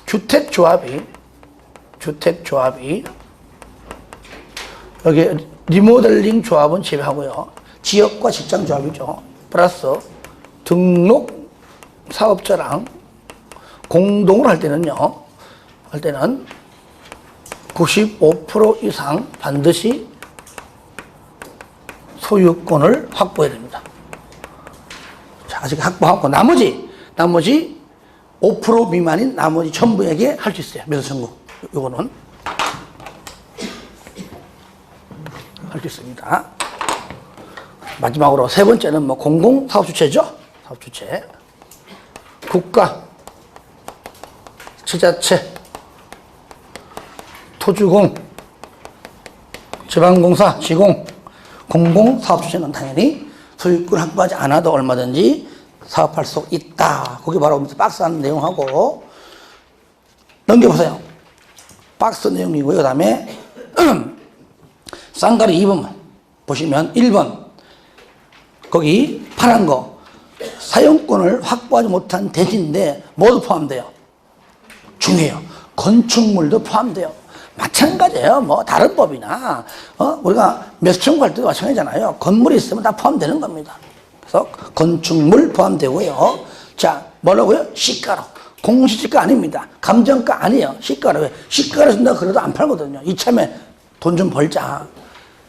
주택조합이, 여기 리모델링 조합은 제외하고요. 지역과 직장 조합이죠. 플러스 등록 사업자랑 공동으로 할 때는 95% 이상 반드시 소유권을 확보해야 됩니다. 자, 아직 확보하고 나머지 5% 미만인 나머지 전부에게 할 수 있어요. 매도 청구. 요거는 할 수 있습니다. 마지막으로 세 번째는 뭐 공공 사업 주체죠. 사업 주체. 국가, 지자체, 토주공, 지방공사, 시공, 공공 사업 주체는 당연히 소유권 확보하지 않아도 얼마든지 사업할 수 있다. 그게 바로 박스 안 내용하고 넘겨보세요. 박스 내용이고요. 그 다음에 쌍가리 2번 보시면 1번 거기 파란 거 사용권을 확보하지 못한 대지인데 모두 포함돼요. 중요해요. 건축물도 포함돼요. 마찬가지예요. 뭐 다른 법이나 우리가 매수 청구할 때도 마찬가지잖아요. 건물이 있으면 다 포함되는 겁니다. 그래서 건축물 포함되고요. 자, 뭐라고요? 시가로. 공시지가 아닙니다. 감정가 아니에요. 시가로. 왜? 시가로 준다 그래도 안 팔거든요. 이참에 돈 좀 벌자.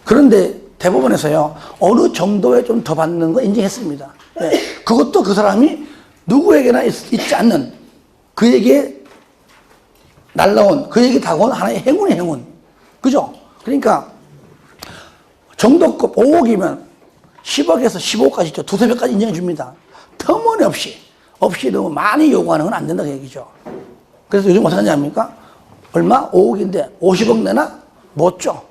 그런데 대법원에서요. 어느 정도에 좀 더 받는 거 인정했습니다. 네. 그것도 그 사람이 누구에게나 있지 않는 그에게 날라온 그에게 다가온 하나의 행운이 행운. 그죠? 그러니까 정도급 5억이면 10억에서 15억까지 있죠. 두세 배까지 인정해 줍니다. 터무니없이 너무 많이 요구하는 건 안 된다고 얘기죠. 그래서 요즘 어떻게 하냐니까 얼마? 5억인데 50억 내나? 못 줘.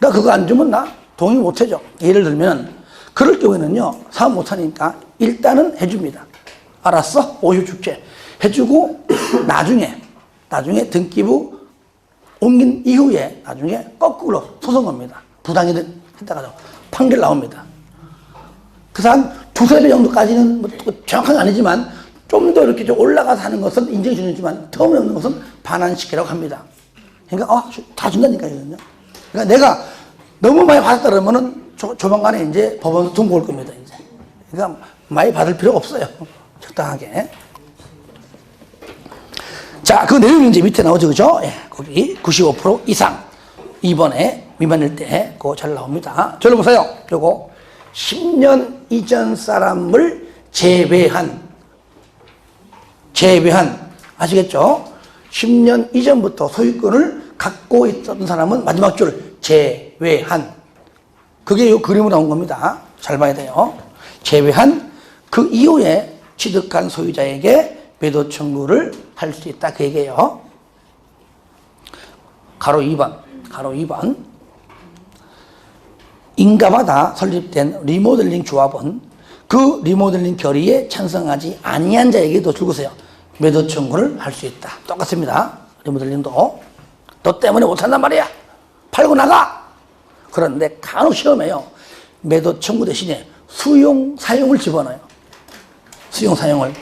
나 그거 안 주면 나 동의 못 해줘. 예를 들면 그럴 경우에는요. 사업 못 하니까 일단은 해줍니다. 알았어? 50 줄게. 해주고 나중에 등기부 옮긴 이후에 나중에 거꾸로 소송 겁니다. 부당히 했다가 판결 나옵니다. 그래서 한 두세 배 정도까지는 뭐 정확한 건 아니지만 좀 더 이렇게 좀 올라가서 하는 것은 인정해 주지만 터무니없는 것은 반환시키라고 합니다. 그러니까 다 준다니까요. 그러니까 내가 너무 많이 받았다 그러면은 조만간에 이제 법원에서 통보할 겁니다. 이제. 그러니까 많이 받을 필요가 없어요. 적당하게. 자, 그 내용이 이제 밑에 나오죠, 그죠? 예, 거기 95% 이상 2번에 미만일 때 그거 잘 나옵니다. 저를 보세요. 요거 10년 이전 사람을 제외한 아시겠죠? 10년 이전부터 소유권을 갖고 있었던 사람은 마지막 줄 제외한 그게 이 그림으로 나온 겁니다. 잘 봐야 돼요. 제외한 그 이후에 취득한 소유자에게 매도 청구를 할 수 있다 그 얘기예요. 가로 2번 인가받아 설립된 리모델링 조합은 그 리모델링 결의에 찬성하지 아니한 자에게도 줄거세요. 매도 청구를 할 수 있다. 똑같습니다. 리모델링도 너 때문에 못한단 말이야. 팔고 나가. 그런데 간혹 시험에요. 매도 청구 대신에 수용 사용을 집어넣어요. 수용 사용을.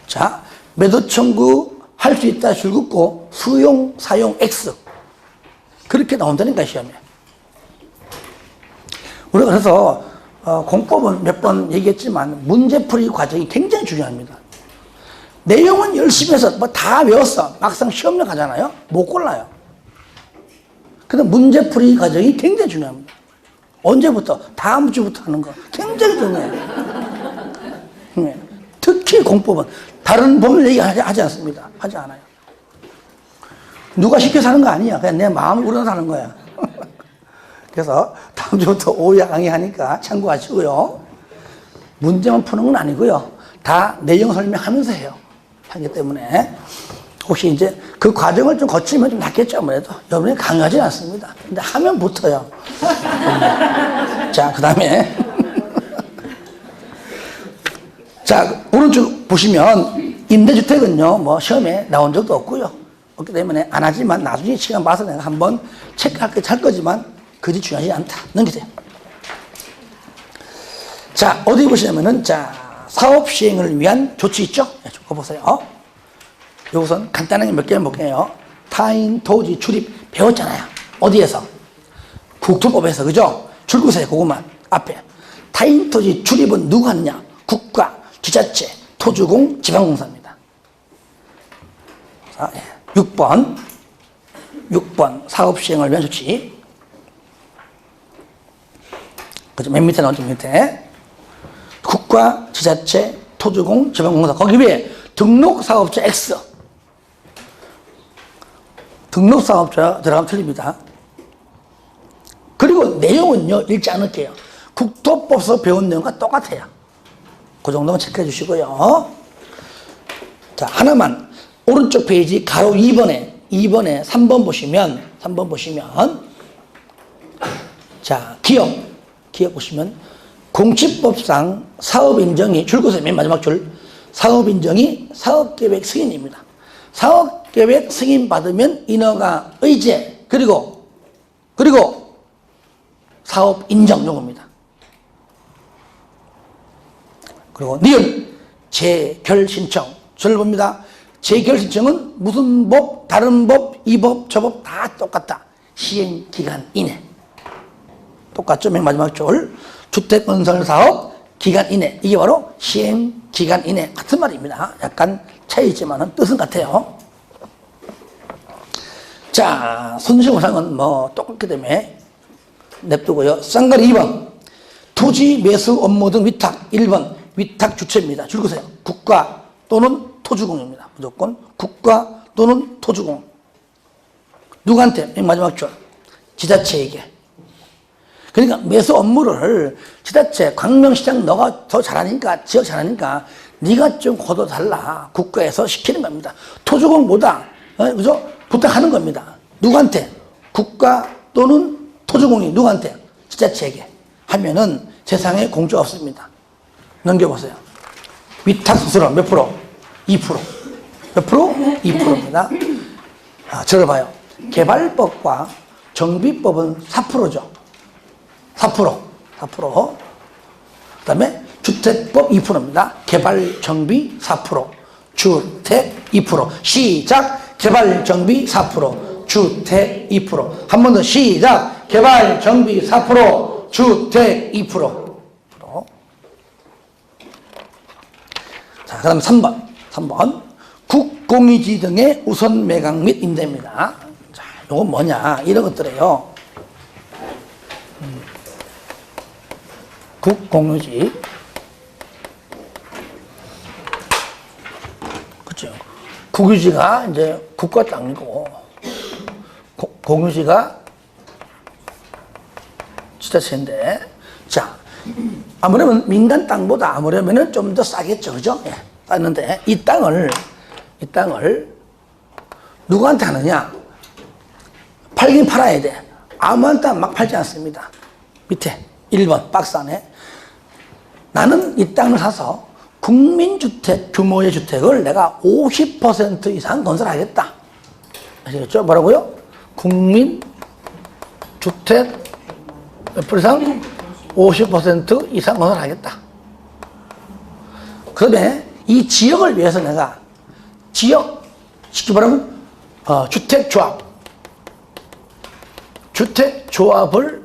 자, 매도 청구 할 수 있다 줄 긋고 수용 사용 X 그렇게 나온다니까 시험에. 우리가 그래서 공법은 몇 번 얘기했지만 문제풀이 과정이 굉장히 중요합니다. 내용은 열심히 해서 뭐 다 외웠어. 막상 시험을 가잖아요. 못 골라요. 근데 문제풀이 과정이 굉장히 중요합니다. 언제부터? 다음 주부터 하는 거 굉장히 중요해요. 네. 특히 공법은 다른 법을 얘기하지 않습니다. 하지 않아요. 누가 시켜서 하는 거 아니야. 그냥 내 마음을 우러나서 하는 거야. 그래서 다음 주부터 오후 강의하니까 참고하시고요. 문제만 푸는 건 아니고요. 다 내용 설명하면서 해요. 하기 때문에 혹시 이제 그 과정을 좀 거치면 좀 낫겠죠. 아무래도 여러분이 강요하지는 않습니다. 근데 하면 붙어요. 자, 그 다음에 자, 오른쪽 보시면 임대주택은요, 뭐 시험에 나온 적도 없고요. 없기 때문에 안 하지만 나중에 시간 봐서 내가 한번 체크할 거지만 그리 중요하지 않다. 넘기세요. 자, 어디 보시냐면은 자, 사업 시행을 위한 조치 있죠? 네, 거 보세요. 여기선 간단하게 몇 개만 볼게요. 타인 토지 출입 배웠잖아요. 어디에서? 국토법에서, 그죠? 줄거세요. 그것만 앞에. 타인 토지 출입은 누가 하느냐? 국가, 지자체, 토주공, 지방공사입니다. 자, 6번 사업 시행을 위한 조치. 그죠? 맨 밑에 나오죠. 밑에 국가, 지자체, 토주공, 지방공사. 거기 위에 등록사업자 X. 등록사업자 들어가면 틀립니다. 그리고 내용은요, 읽지 않을게요. 국토법에서 배운 내용과 똑같아요. 그 정도만 체크해 주시고요. 자, 하나만. 오른쪽 페이지 가로 2번에 3번 보시면, 자, 기업 보시면, 공시법상 사업인정이, 줄거세요. 맨 마지막 줄. 사업인정이 사업계획 승인입니다. 사업계획 승인 받으면 인허가 의제, 그리고 사업인정 요구입니다. 그리고 니은 재결 신청. 저를 봅니다. 재결 신청은 무슨 법, 다른 법, 이 법, 저 법 다 똑같다. 시행기간 이내. 똑같죠? 맨 마지막 줄. 주택건설사업 기간 이내. 이게 바로 시행기간 이내. 같은 말입니다. 약간 차이 있지만 뜻은 같아요. 자, 손실보상은 뭐 똑같기 때문에 냅두고요. 쌍가리 2번. 토지 매수 업무 등 위탁. 1번. 위탁 주체입니다. 줄거세요. 국가 또는 토주공입니다. 무조건 국가 또는 토주공. 누구한테? 맨 마지막 줄. 지자체에게. 그러니까 매수 업무를 지자체, 광명시장 너가 더 잘하니까, 지역 잘하니까 네가 좀 거둬달라. 국가에서 시키는 겁니다. 토주공보다 그죠? 부탁하는 겁니다. 누구한테? 국가 또는 토주공이 누구한테? 지자체에게 하면은 세상에 공짜가 없습니다. 넘겨보세요. 위탁 수수료 몇 프로? 2%. 몇 프로? 2%입니다. 저를 봐요. 개발법과 정비법은 4%죠. 4%. 그 다음에 주택법 2%입니다. 개발, 정비 4%. 주택 2%. 시작! 개발, 정비 4%. 주택 2%. 한 번 더 시작! 개발, 정비 4%. 주택 2%. 자, 그 다음 3번. 국공유지 등의 우선 매각 및 임대입니다. 자, 요건 뭐냐. 이런 것들이에요. 국공유지. 그죠. 국유지가 이제 국가 땅이고, 공유지가 지자체인데, 자, 아무래도 민간 땅보다 아무래도 좀 더 싸겠죠. 그죠? 예, 쌌는데, 이 땅을 누구한테 하느냐? 팔긴 팔아야 돼. 아무한테 막 팔지 않습니다. 밑에 1번 박스 안에 나는 이 땅을 사서 국민주택 규모의 주택을 내가 50% 이상 건설하겠다. 아시겠죠? 뭐라고요? 국민주택 몇 % 이상? 50% 이상 건설하겠다. 그다음에 이 지역을 위해서 내가 쉽게 말하면 주택조합을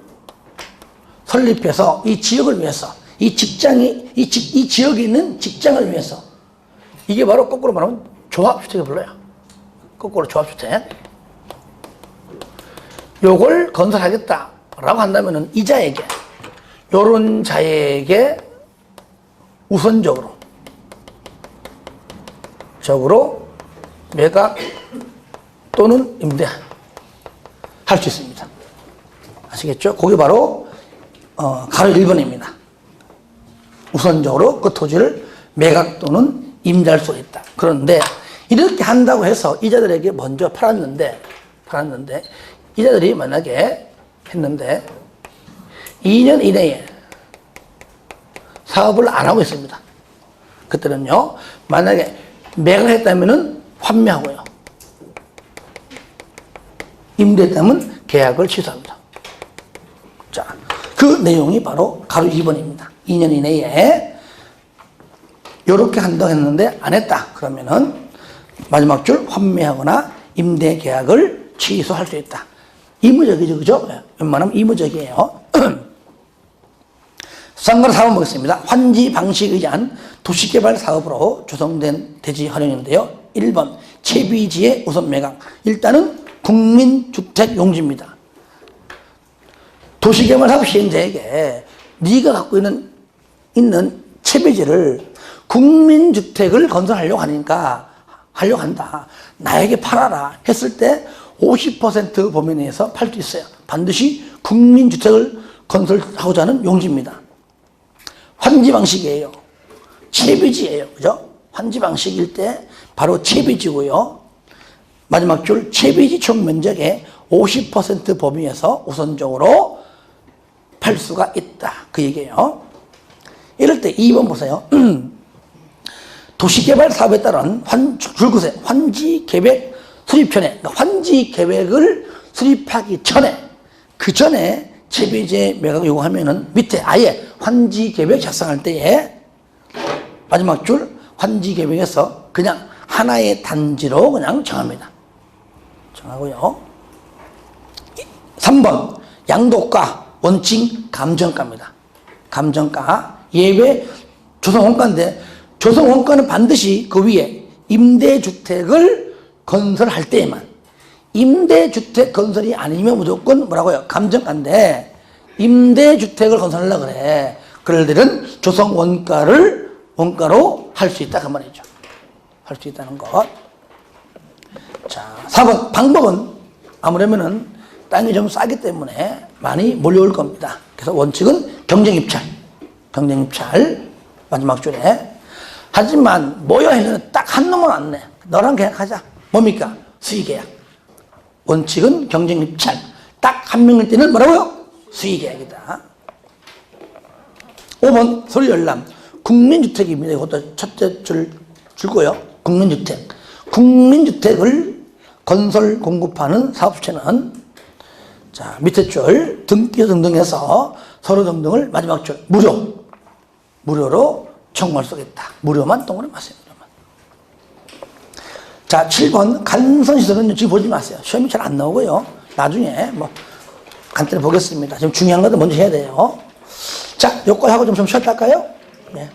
설립해서 이 지역을 위해서, 이 지역에 있는 직장을 위해서, 이게 바로 거꾸로 말하면 조합주택을 불러요. 거꾸로 조합주택. 요걸 건설하겠다라고 한다면은 이자에게, 요런 자에게 우선적으로 매각 또는 임대 할 수 있습니다. 아시겠죠? 그게 바로 가로 1번입니다. 우선적으로 그 토지를 매각 또는 임대할 수 있다. 그런데 이렇게 한다고 해서 이자들에게 먼저 팔았는데 이자들이 만약에 했는데 2년 이내에 사업을 안 하고 있습니다. 그때는요, 만약에 매각을 했다면은 환매하고요. 임대했다면 계약을 취소합니다. 자, 그 내용이 바로 가로 2번입니다. 2년 이내에 이렇게 한다고 했는데 안 했다. 그러면은 마지막 줄 환매하거나 임대 계약을 취소할 수 있다. 의무적이죠, 그죠? 웬만하면 의무적이에요. 쌍가로 4번 보겠습니다. 환지 방식에 의한 도시개발 사업으로 조성된 대지 활용인데요. 1번 채비지의 우선 매각. 일단은 국민주택 용지입니다. 도시개발 사업 시행자에게 네가 갖고 있는 채비지를 국민주택을 건설하려고 하려고 한다. 나에게 팔아라 했을 때 50% 범위 내에서 팔 수 있어요. 반드시 국민주택을 건설하고자 하는 용지입니다. 환지 방식이에요. 채비지예요. 그죠? 환지 방식일 때 바로 채비지고요. 마지막 줄 채비지 총 면적의 50% 범위에서 우선적으로 팔 수가 있다. 그 얘기예요. 이럴 때 2번 보세요. 도시개발 사업에 따른 줄것에 환지계획 수립전에, 그러니까 환지계획을 수립하기 전에, 그 전에 채비제 매각을 요구하면은 밑에 아예 환지계획 작성할 때에 마지막 줄 환지계획에서 그냥 하나의 단지로 그냥 정합니다. 정하고요. 3번 양도가, 원칙, 감정가입니다. 감정가, 예외 조성원가인데 조성원가는 반드시 그 위에 임대주택을 건설할 때에만, 임대주택 건설이 아니면 무조건 뭐라고요? 감정가인데 임대주택을 건설하려고 그래. 그럴 때는 원가로 할 수 있다 그 말이죠. 할 수 있다는 것. 자, 4번 방법은 아무래면은 땅이 좀 싸기 때문에 많이 몰려올 겁니다. 그래서 원칙은 경쟁입찰 마지막 줄에. 하지만 모여 해서는 딱 한 놈은 안 내. 너랑 계약하자. 뭡니까? 수의계약. 원칙은 경쟁입찰. 딱 한 명일 때는 뭐라고요? 수의계약이다. 5번 소리 열람. 국민주택입니다. 이것도 첫째 줄고요. 국민주택을 건설 공급하는 사업체는 자 밑에 줄 등기 등등해서 서로 등등을 마지막 줄 무료로 청구할 수 있다. 무료만 동그라미 마세요. 자 7번 간선시설은 지금 보지 마세요. 시험이 잘 안 나오고요. 나중에 뭐 간단히 보겠습니다. 지금 중요한 것도 먼저 해야 돼요. 자 여기까지 하고 좀 쉬었다 할까요? 네.